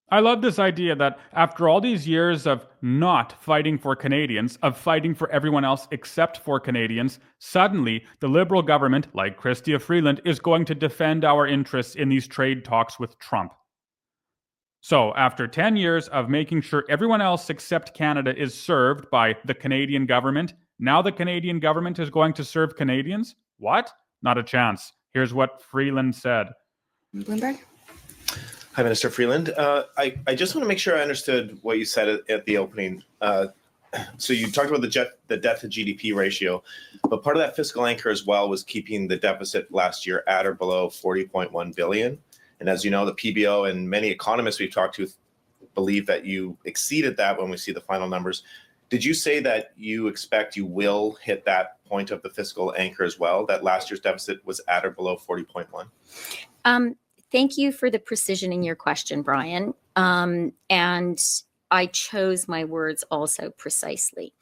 I love this idea that after all these years of not fighting for Canadians, of fighting for everyone else except for Canadians, suddenly the Liberal government, like Chrystia Freeland, is going to defend our interests in these trade talks with Trump. So, after 10 years of making sure everyone else except Canada is served by the Canadian government, now the Canadian government is going to serve Canadians? What? Not a chance. Here's what Freeland said. Bloomberg? Hi, Minister Freeland. I just want to make sure I understood what you said at the opening. So you talked about the debt to GDP ratio, but part of that fiscal anchor as well was keeping the deficit last year at or below 40.1 billion. And as you know, the PBO and many economists we've talked to believe that you exceeded that when we see the final numbers. Did you say that you expect you will hit that point of the fiscal anchor as well, that last year's deficit was at or below 40.1? Thank you for the precision in your question, Brian. And I chose my words also precisely.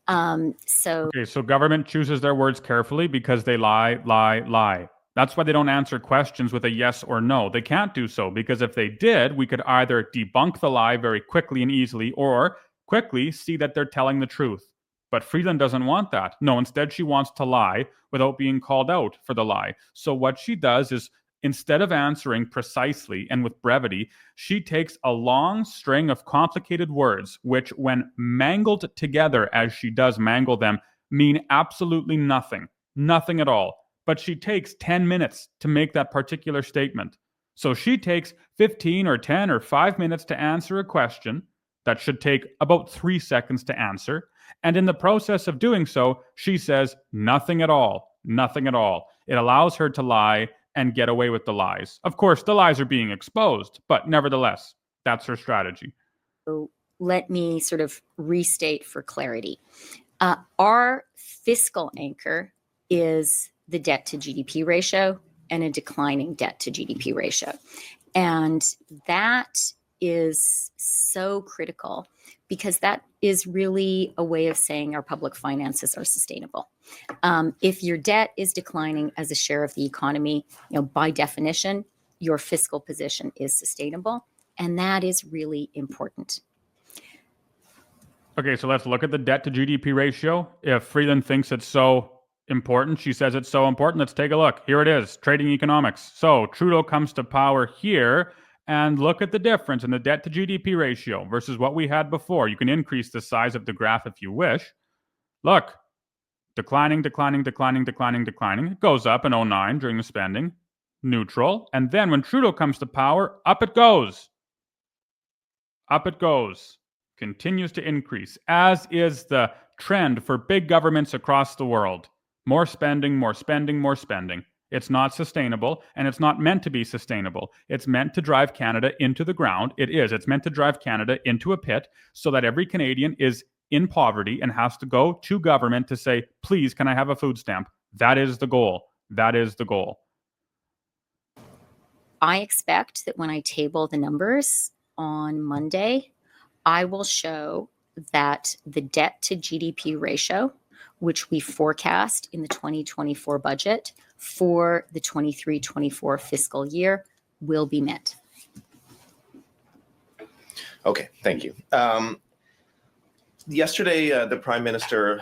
Okay, so government chooses their words carefully because they lie. That's why they don't answer questions with a yes or no. They can't do so because if they did, we could either debunk the lie very quickly and easily or quickly see that they're telling the truth. But Freeland doesn't want that. No, instead she wants to lie without being called out for the lie. So what she does is instead of answering precisely and with brevity, she takes a long string of complicated words, which, when mangled together as she does mangle them, mean absolutely nothing. Nothing at all. But she takes 10 minutes to make that particular statement. So she takes 15 or 10 or 5 minutes to answer a question that should take about 3 seconds to answer. And in the process of doing so, she says nothing at all. Nothing at all. It allows her to lie and get away with the lies. Of course, the lies are being exposed, but nevertheless, that's her strategy. So let me sort of restate for clarity. Our fiscal anchor is the debt to GDP ratio and a declining debt to GDP ratio. And that is so critical because that is really a way of saying our public finances are sustainable. If your debt is declining as a share of the economy, by definition, your fiscal position is sustainable, and that is really important. Okay, so let's look at the debt to GDP ratio. If Freeland thinks it's so important, she says it's so important, let's take a look. Here it is, trading economics. So Trudeau comes to power here, and look at the difference in the debt to GDP ratio versus what we had before. You can increase the size of the graph if you wish. Look, declining. It goes up in 2009 during the spending, neutral. And then when Trudeau comes to power, up it goes. Up it goes. Continues to increase, as is the trend for big governments across the world. More spending. It's not sustainable, and it's not meant to be sustainable. It's meant to drive Canada into the ground. It's meant to drive Canada into a pit so that every Canadian is in poverty and has to go to government to say, please, can I have a food stamp? That is the goal. I expect that when I table the numbers on Monday, I will show that the debt to GDP ratio, which we forecast in the 2024 budget for the 23-24 fiscal year, will be met. Okay, thank you. Yesterday, the Prime Minister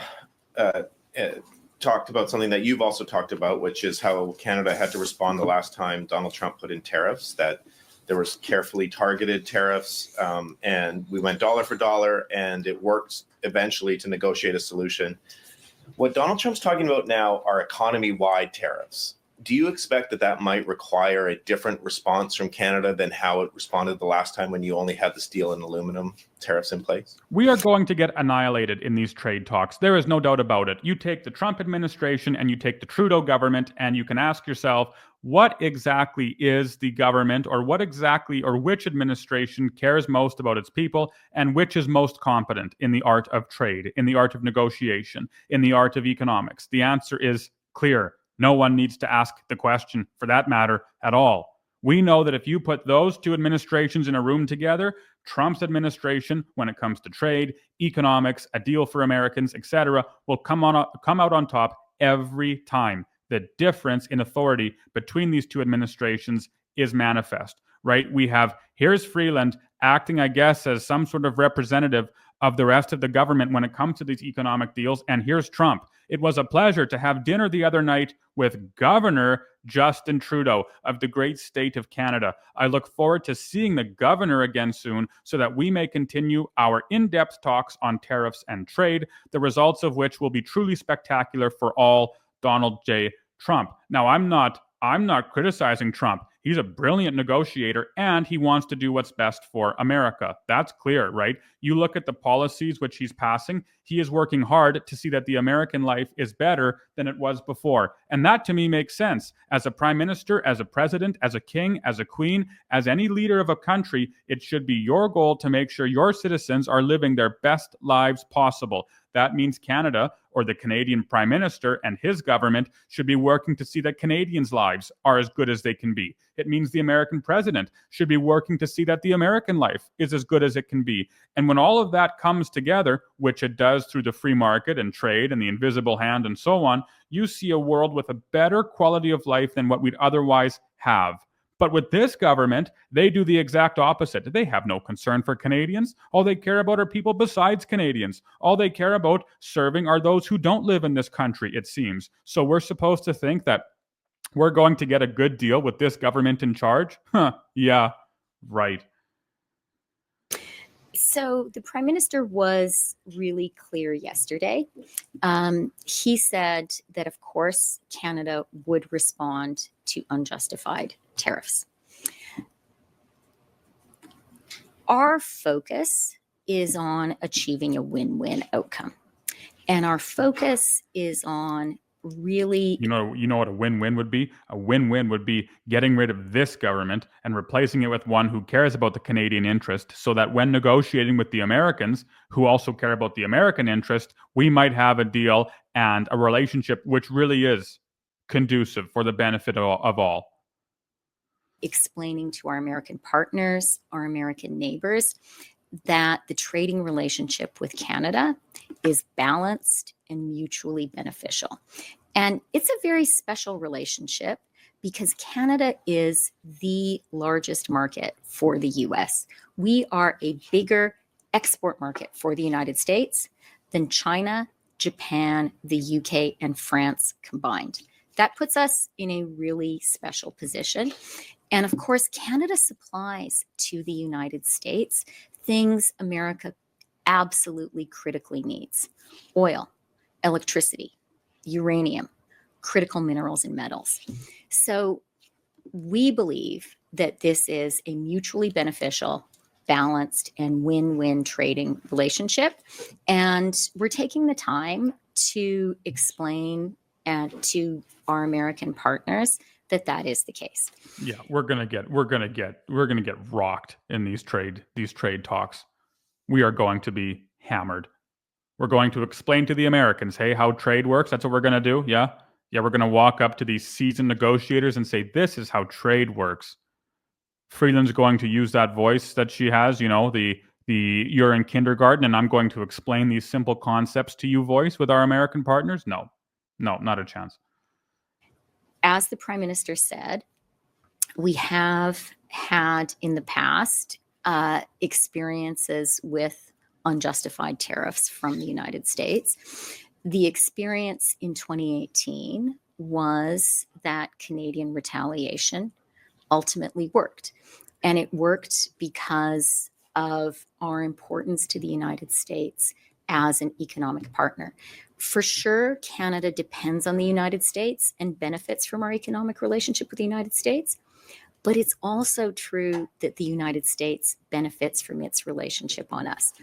talked about something that you've also talked about, which is how Canada had to respond the last time Donald Trump put in tariffs, that there was carefully targeted tariffs, and we went dollar for dollar, and it worked eventually to negotiate a solution. What Donald Trump's talking about now are economy-wide tariffs. Do you expect that might require a different response from Canada than how it responded the last time when you only had the steel and aluminum tariffs in place? We are going to get annihilated in these trade talks. There is no doubt about it. You take the Trump administration and you take the Trudeau government, and you can ask yourself, what exactly is the government, or which administration cares most about its people, and which is most competent in the art of trade, in the art of negotiation, in the art of economics? The answer is clear. No one needs to ask the question, for that matter, at all. We know that if you put those two administrations in a room together, Trump's administration, when it comes to trade, economics, a deal for Americans, etc., will come out on top every time. The difference in authority between these two administrations is manifest, right? Here's Freeland acting, I guess, as some sort of representative of the rest of the government when it comes to these economic deals. And here's Trump. It was a pleasure to have dinner the other night with Governor Justin Trudeau of the great state of Canada. I look forward to seeing the governor again soon so that we may continue our in-depth talks on tariffs and trade, the results of which will be truly spectacular for all. Donald J. Trump. Now, I'm not criticizing Trump. He's a brilliant negotiator and he wants to do what's best for America. That's clear, right? You look at the policies which he's passing, he is working hard to see that the American life is better than it was before. And that to me makes sense. As a prime minister, as a president, as a king, as a queen, as any leader of a country, it should be your goal to make sure your citizens are living their best lives possible. That means Canada, or the Canadian Prime Minister and his government, should be working to see that Canadians' lives are as good as they can be. It means the American president should be working to see that the American life is as good as it can be. And when all of that comes together, which it does through the free market and trade and the invisible hand and so on, you see a world with a better quality of life than what we'd otherwise have. But with this government, they do the exact opposite. They have no concern for Canadians. All they care about are people besides Canadians. All they care about serving are those who don't live in this country, it seems. So we're supposed to think that we're going to get a good deal with this government in charge? Yeah, right. So the Prime Minister was really clear yesterday. He said that, of course, Canada would respond to unjustified tariffs. Our focus is on achieving a win-win outcome. And our focus is on really... You know what a win-win would be? A win-win would be getting rid of this government and replacing it with one who cares about the Canadian interest, so that when negotiating with the Americans, who also care about the American interest, we might have a deal and a relationship which really is conducive for the benefit of all. Explaining to our American partners, our American neighbors, that the trading relationship with Canada is balanced and mutually beneficial. And it's a very special relationship because Canada is the largest market for the US. We are a bigger export market for the United States than China, Japan, the UK, and France combined. That puts us in a really special position. And of course, Canada supplies to the United States things America absolutely critically needs: oil, electricity, uranium, critical minerals and metals. So we believe that this is a mutually beneficial, balanced, and win-win trading relationship. And we're taking the time to explain to our American partners that is the case. Yeah, we're gonna get rocked in these trade talks. We are going to be hammered. We're going to explain to the Americans, hey, how trade works. That's what we're gonna do. Yeah, we're gonna walk up to these seasoned negotiators and say, this is how trade works. Freeland's going to use that voice that she has, the you're in kindergarten and I'm going to explain these simple concepts to you voice with our American partners. No, not a chance. As the Prime Minister said, we have had in the past experiences with unjustified tariffs from the United States. The experience in 2018 was that Canadian retaliation ultimately worked. And it worked because of our importance to the United States as an economic partner. For sure, Canada depends on the United States and benefits from our economic relationship with the United States. But it's also true that the United States benefits from its relationship on us.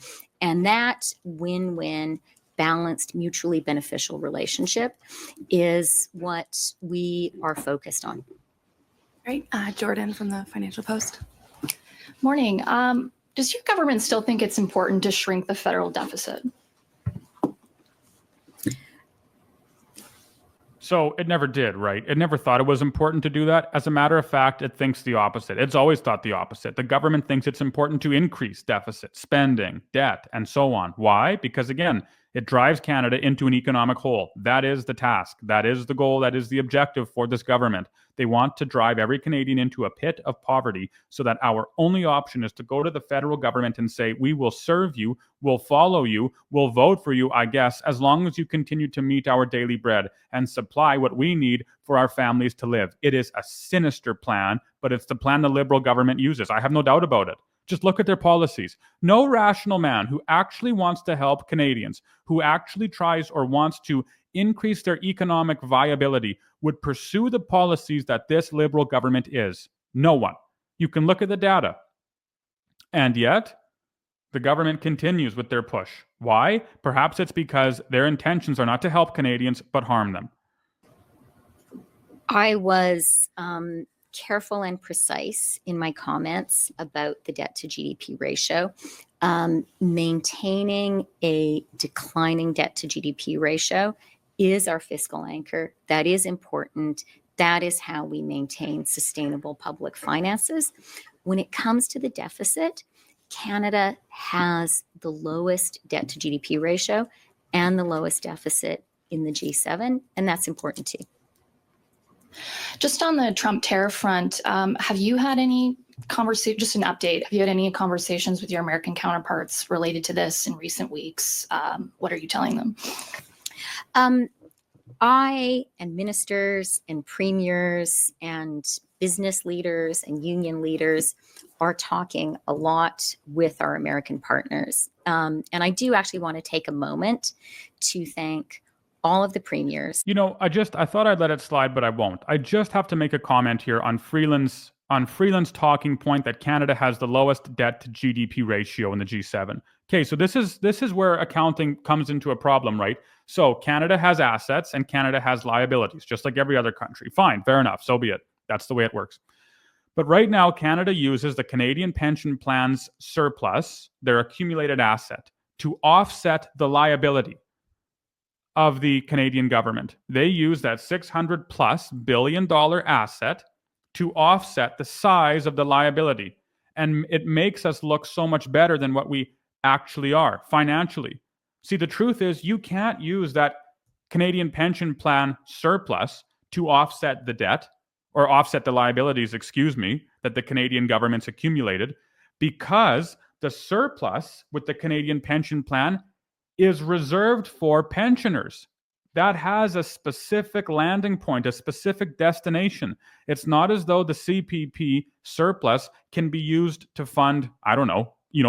And that win-win, balanced, mutually beneficial relationship is what we are focused on. Great. Jordan from the Financial Post. Morning. Does your government still think it's important to shrink the federal deficit? So it never did, right? It never thought it was important to do that. As a matter of fact, it thinks the opposite. It's always thought the opposite. The government thinks it's important to increase deficit, spending, debt, and so on. Why? Because again, It drives Canada into an economic hole. That is the task. That is the goal. That is the objective for this government. They want to drive every Canadian into a pit of poverty so that our only option is to go to the federal government and say, we will serve you, we'll follow you, we'll vote for you, I guess, as long as you continue to meet our daily bread and supply what we need for our families to live. It is a sinister plan, but it's the plan the Liberal government uses. I have no doubt about it. Just look at their policies. No rational man who actually wants to help Canadians, who actually tries or wants to increase their economic viability, would pursue the policies that this Liberal government is. No one. You can look at the data. And yet, the government continues with their push. Why? Perhaps it's because their intentions are not to help Canadians, but harm them. I was careful and precise in my comments about the debt to GDP ratio. Maintaining a declining debt to GDP ratio is our fiscal anchor. That is important. That is how we maintain sustainable public finances. When it comes to the deficit, Canada has the lowest debt to GDP ratio and the lowest deficit in the G7, and that's important too. Just on the Trump tariff front, have you had any conversation, just an update, have you had any conversations with your American counterparts related to this in recent weeks? What are you telling them? I and ministers and premiers and business leaders and union leaders are talking a lot with our American partners. And I do actually want to take a moment to thank all of the premiers. You know, I thought I'd let it slide, but I won't. I just have to make a comment here on Freeland's talking point that Canada has the lowest debt to GDP ratio in the G7. Okay, so this is where accounting comes into a problem, right? So Canada has assets and Canada has liabilities, just like every other country. Fine, fair enough, so be it. That's the way it works. But right now, Canada uses the Canadian pension plan's surplus, their accumulated asset, to offset the liability of the Canadian government. They use that $600+ billion asset to offset the size of the liability. And it makes us look so much better than what we actually are financially. See, the truth is you can't use that Canadian pension plan surplus to offset the debt or offset the liabilities, that the Canadian government's accumulated, because the surplus with the Canadian pension plan is reserved for pensioners. That has a specific landing point, a specific destination. It's not as though the CPP surplus can be used to fund,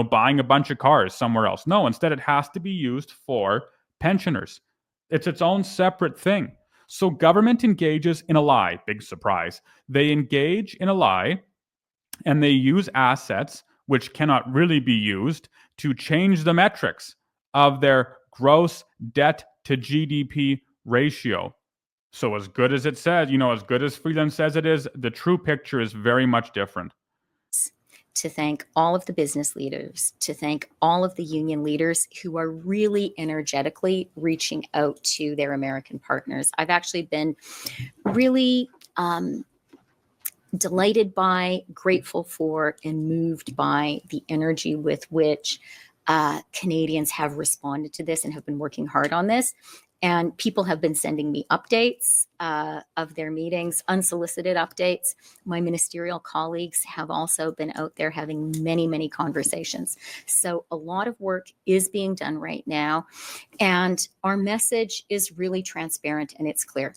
buying a bunch of cars somewhere else. No, instead it has to be used for pensioners. It's its own separate thing. So government engages in a lie. Big surprise. They engage in a lie and they use assets which cannot really be used to change the metrics of their gross debt to GDP ratio. So as good as it says, as good as Freeland says it is, the true picture is very much different. To thank all of the business leaders, to thank all of the union leaders who are really energetically reaching out to their American partners. I've actually been really delighted by, grateful for, and moved by the energy with which Canadians have responded to this and have been working hard on this. And people have been sending me updates of their meetings, unsolicited updates. My ministerial colleagues have also been out there having many, many conversations. So a lot of work is being done right now. And our message is really transparent and it's clear.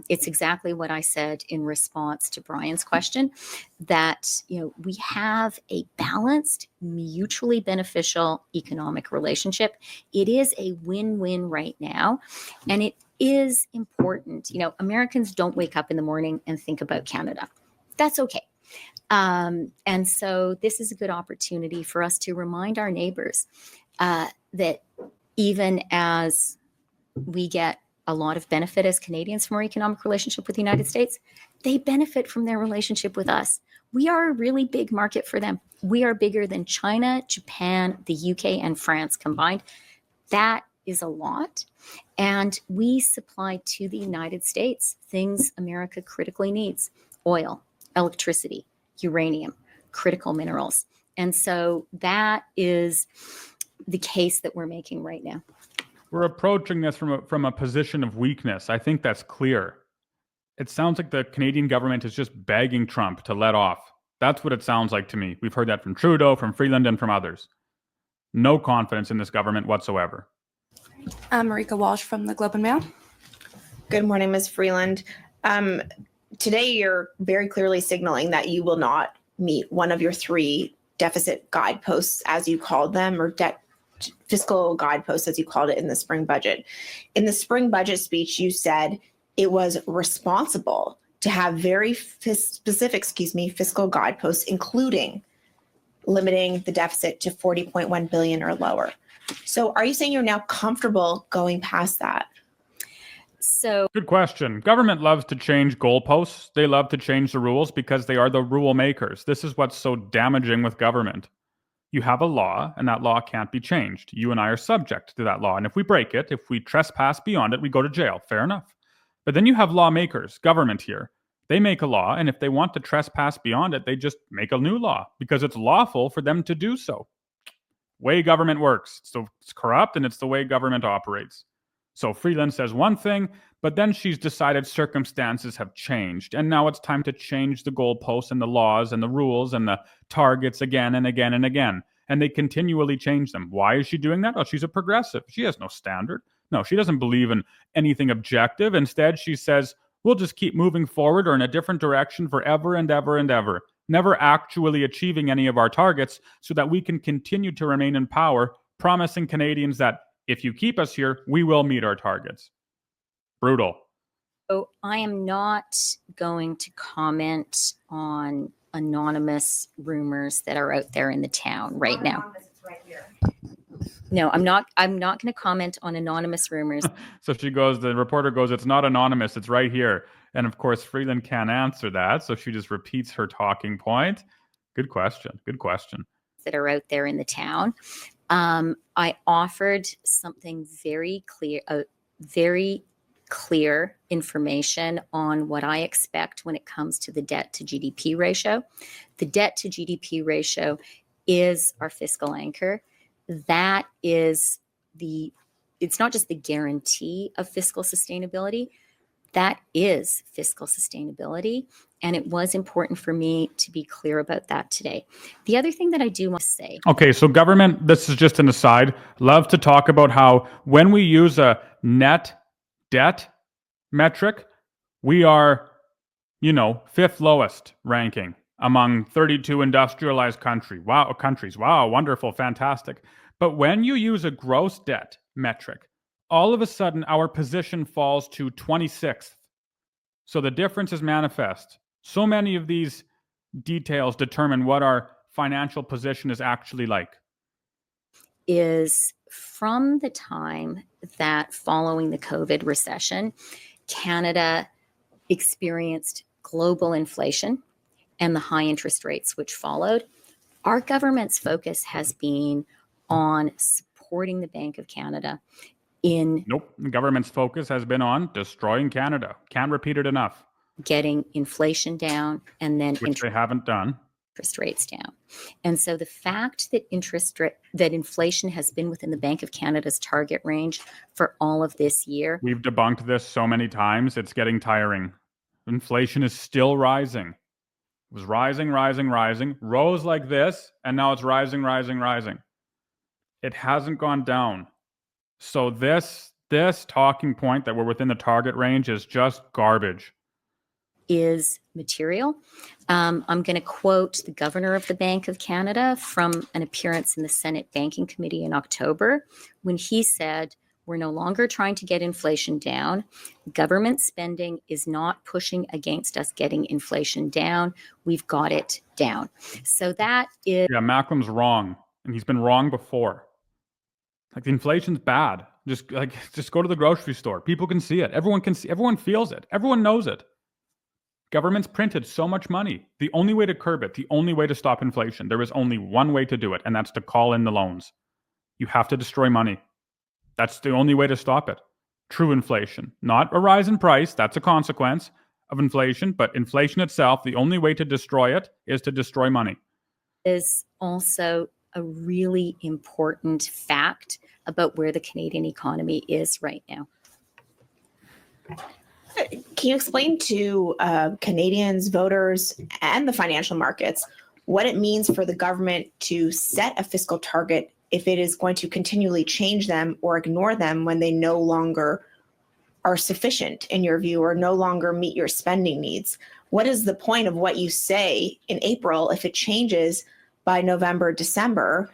It's exactly what I said in response to Brian's question, that we have a balanced, mutually beneficial economic relationship. It is a win-win right now, and it is important. Americans don't wake up in the morning and think about Canada. That's okay. And so this is a good opportunity for us to remind our neighbors that even as we get a lot of benefit as Canadians from our economic relationship with the United States, they benefit from their relationship with us. We are a really big market for them. We are bigger than China, Japan, the UK, and France combined. That is a lot. And we supply to the United States things America critically needs: oil, electricity, uranium, critical minerals. And so that is the case that we're making right now. We're approaching this from a position of weakness. I think that's clear. It sounds like the Canadian government is just begging Trump to let off. That's what it sounds like to me. We've heard that from Trudeau, from Freeland, and from others. No confidence in this government whatsoever. Marika Walsh from the Globe and Mail. Good morning, Ms. Freeland. Today, you're very clearly signaling that you will not meet one of your 3 deficit guideposts, as you called them, or fiscal guideposts, as you called it in the spring budget. In the spring budget speech, you said it was responsible to have very specific, fiscal guideposts, including limiting the deficit to 40.1 billion or lower. So are you saying you're now comfortable going past that? So, good question. Government loves to change goalposts. They love to change the rules because they are the rule makers. This is what's so damaging with government. You have a law, and that law can't be changed. You and I are subject to that law. And if we break it, if we trespass beyond it, we go to jail. Fair enough. But then you have lawmakers, government here. They make a law, and if they want to trespass beyond it, they just make a new law because it's lawful for them to do so. Way government works. So it's corrupt, and it's the way government operates. So Freeland says one thing, but then she's decided circumstances have changed. And now it's time to change the goalposts and the laws and the rules and the targets again and again and again. And they continually change them. Why is she doing that? Oh, she's a progressive. She has no standard. No, she doesn't believe in anything objective. Instead, she says, we'll just keep moving forward or in a different direction forever and ever and ever, never actually achieving any of our targets so that we can continue to remain in power, promising Canadians that if you keep us here, we will meet our targets. Brutal. So I am not going to comment on anonymous rumors that are out there in the town right now. No, I'm not going to comment on anonymous rumors. So the reporter goes, it's not anonymous, it's right here. And of course, Freeland can't answer that. So she just repeats her talking point. Good question. That are out there in the town. I offered something very clear information on what I expect when it comes to the debt to GDP ratio. The debt to GDP ratio is our fiscal anchor. That is it's not just the guarantee of fiscal sustainability, that is fiscal sustainability. And it was important for me to be clear about that today. The other thing that I do want to say. Okay, so government, this is just an aside, love to talk about how when we use a net debt metric, we are, 5th lowest ranking among 32 industrialized countries. Wow, wonderful, fantastic. But when you use a gross debt metric, all of a sudden our position falls to 26th. So the difference is manifest. So many of these details determine what our financial position is actually like. Is from the time that following the COVID recession, Canada experienced global inflation and the high interest rates which followed. Our government's focus has been on supporting the Bank of Canada Nope. The government's focus has been on destroying Canada. Can't repeat it enough. Getting inflation down and then which they haven't done. Interest rates down. And so the fact that that inflation has been within the Bank of Canada's target range for all of this year. We've debunked this so many times, it's getting tiring. Inflation is still rising. It was rising, rose like this, and now it's rising. It hasn't gone down. So this talking point that we're within the target range is just garbage. Is material. I'm going to quote the governor of the Bank of Canada from an appearance in the Senate Banking Committee in October when he said, we're no longer trying to get inflation down. Government spending is not pushing against us getting inflation down. We've got it down. So that is... Yeah, Malcolm's wrong. And he's been wrong before. Like, the inflation's bad. Just go to the grocery store. People can see it. Everyone can see. Everyone feels it. Everyone knows it. Government's printed so much money. The only way to curb it, the only way to stop inflation, there is only one way to do it, and that's to call in the loans. You have to destroy money. That's the only way to stop it. True inflation. Not a rise in price. That's a consequence of inflation. But inflation itself, the only way to destroy it is to destroy money. Is also a really important fact about where the Canadian economy is right now. Can you explain to Canadians, voters, and the financial markets what it means for the government to set a fiscal target if it is going to continually change them or ignore them when they no longer are sufficient in your view or no longer meet your spending needs? What is the point of what you say in April if it changes by November, December?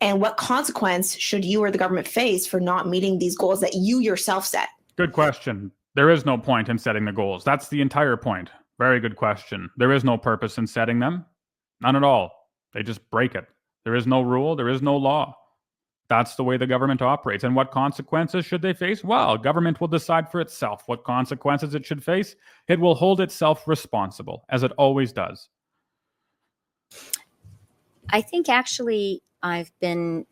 And what consequence should you or the government face for not meeting these goals that you yourself set? Good question. There is no point in setting the goals. That's the entire point. Very good question. There is no purpose in setting them. None at all. They just break it. There is no rule. There is no law. That's the way the government operates. And what consequences should they face? Well, government will decide for itself what consequences it should face. It will hold itself responsible, as it always does. I think actually I've been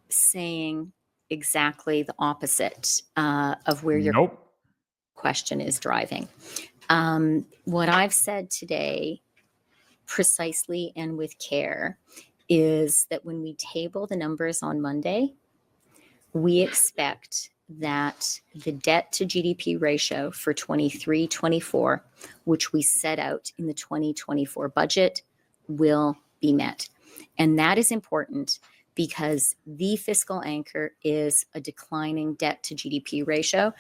saying exactly the opposite of where your question is driving. What I've said today, precisely and with care, is that when we table the numbers on Monday, we expect that the debt to GDP ratio for 23-24, which we set out in the 2024 budget, will be met. And that is important because the fiscal anchor is a declining debt to GDP ratio.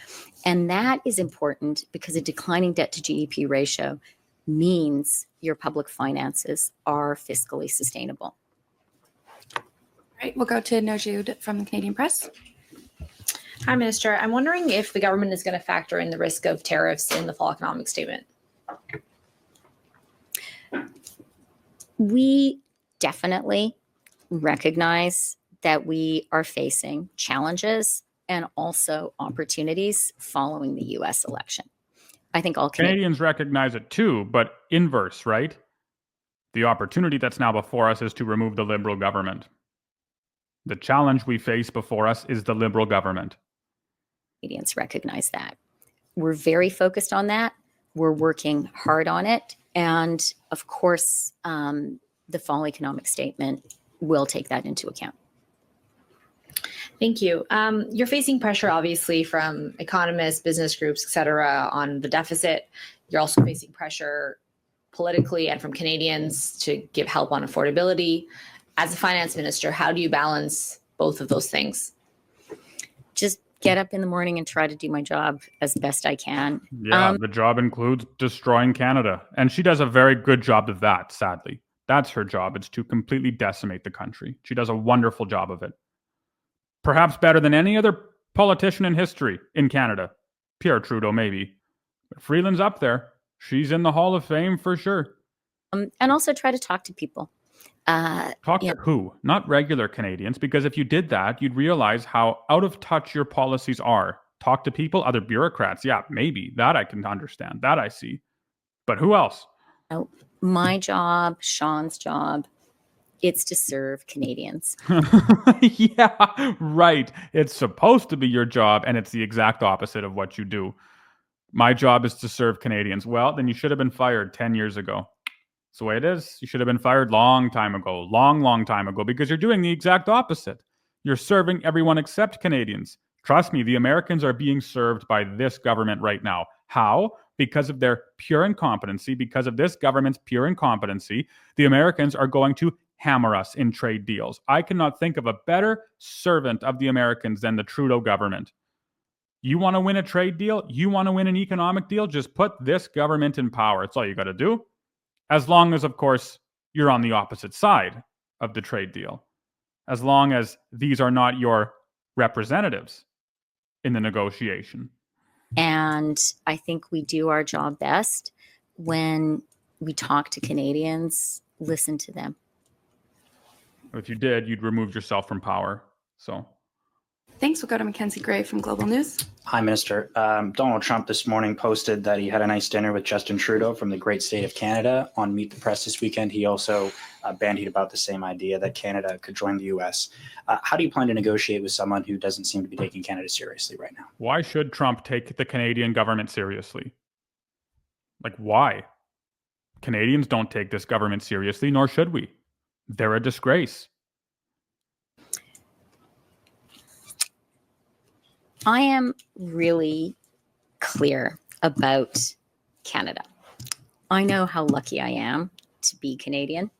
And that is important because a declining debt to GDP ratio means your public finances are fiscally sustainable. All right, we'll go to Nojoud from the Canadian Press. Hi, Minister. I'm wondering if the government is going to factor in the risk of tariffs in the fall economic statement. We definitely recognize that we are facing challenges and also opportunities following the U.S. election. I think all Canadians recognize it too, but inverse, right? The opportunity that's now before us is to remove the Liberal government. The challenge we face before us is the Liberal government. Canadians recognize that. We're very focused on that. We're working hard on it. And of course, the fall economic statement will take that into account. Thank you. You're facing pressure, obviously, from economists, business groups, et cetera, on the deficit. You're also facing pressure politically and from Canadians to give help on affordability. As a finance minister, how do you balance both of those things? Just get up in the morning and try to do my job as best I can. Yeah, the job includes destroying Canada. And she does a very good job of that, sadly. That's her job. It's to completely decimate the country. She does a wonderful job of it. Perhaps better than any other politician in history in Canada. Pierre Trudeau, maybe. But Freeland's up there. She's in the Hall of Fame for sure. And also try to talk to people. Talk to who? Not regular Canadians, because if you did that, you'd realize how out of touch your policies are. Talk to people, other bureaucrats. Yeah, maybe. That I can understand. That I see. But who else? My job, Sean's job, it's to serve Canadians. Yeah, right. It's supposed to be your job, and it's the exact opposite of what you do. My job is to serve Canadians. Well, then you should have been fired 10 years ago. That's the way it is. You should have been fired long time ago, long time ago, because you're doing the exact opposite. You're serving everyone except Canadians. Trust me, the Americans are being served by this government right now. How? Because of their pure incompetency, because of this government's pure incompetency, the Americans are going to hammer us in trade deals. I cannot think of a better servant of the Americans than the Trudeau government. You want to win a trade deal? You want to win an economic deal? Just put this government in power. That's all you got to do. As long as, of course, you're on the opposite side of the trade deal. As long as these are not your representatives in the negotiation. And I think we do our job best when we talk to Canadians, listen to them. If you did, you'd remove yourself from power. So, thanks. We'll go to Mackenzie Gray from Global News. Hi, Minister. Donald Trump this morning posted that he had a nice dinner with Justin Trudeau from the great state of Canada on Meet the Press this weekend. He also bandied about the same idea that Canada could join the U.S. How do you plan to negotiate with someone who doesn't seem to be taking Canada seriously right now? Why should Trump take the Canadian government seriously? Like, why? Canadians don't take this government seriously, nor should we. They're a disgrace. I am really clear about Canada. I know how lucky I am to be Canadian.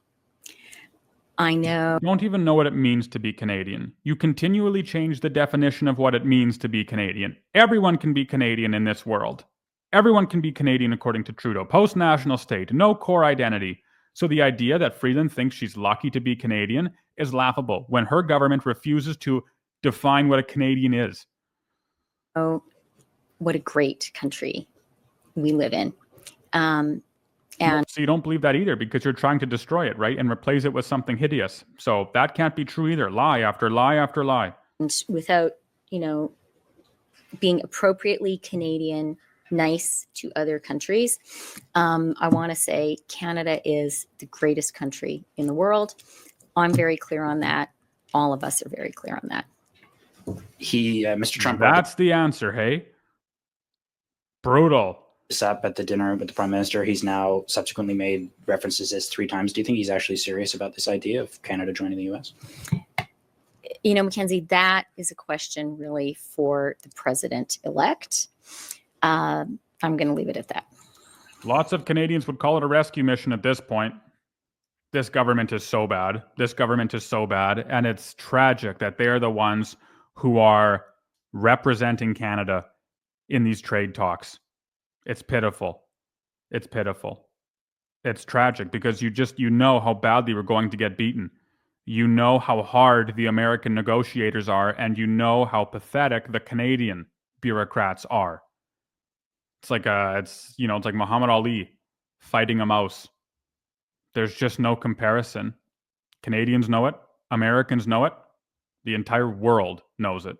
I know. You don't even know what it means to be Canadian. You continually change the definition of what it means to be Canadian. Everyone can be Canadian in this world. Everyone can be Canadian according to Trudeau. Post-national state, no core identity. So the idea that Freeland thinks she's lucky to be Canadian is laughable when her government refuses to define what a Canadian is. Oh, what a great country we live in. And so you don't believe that either because you're trying to destroy it, right? And replace it with something hideous. So that can't be true either. Lie after lie after lie. And without, being appropriately Canadian, nice to other countries, I want to say Canada is the greatest country in the world. I'm very clear on that. All of us are very clear on that. Mr. Trump. That's the answer, hey? Brutal. Up at the dinner with the Prime Minister. He's now subsequently made references this 3 times. Do you think he's actually serious about this idea of Canada joining the U.S.? Mackenzie, that is a question really for the president-elect. I'm going to leave it at that. Lots of Canadians would call it a rescue mission at this point. This government is so bad. This government is so bad. And it's tragic that they're the ones who are representing Canada in these trade talks. It's pitiful. It's pitiful. It's tragic because you know how badly we're going to get beaten. You know how hard the American negotiators are, and you know how pathetic the Canadian bureaucrats are. It's like it's like Muhammad Ali fighting a mouse. There's just no comparison. Canadians know it. Americans know it. The entire world knows it.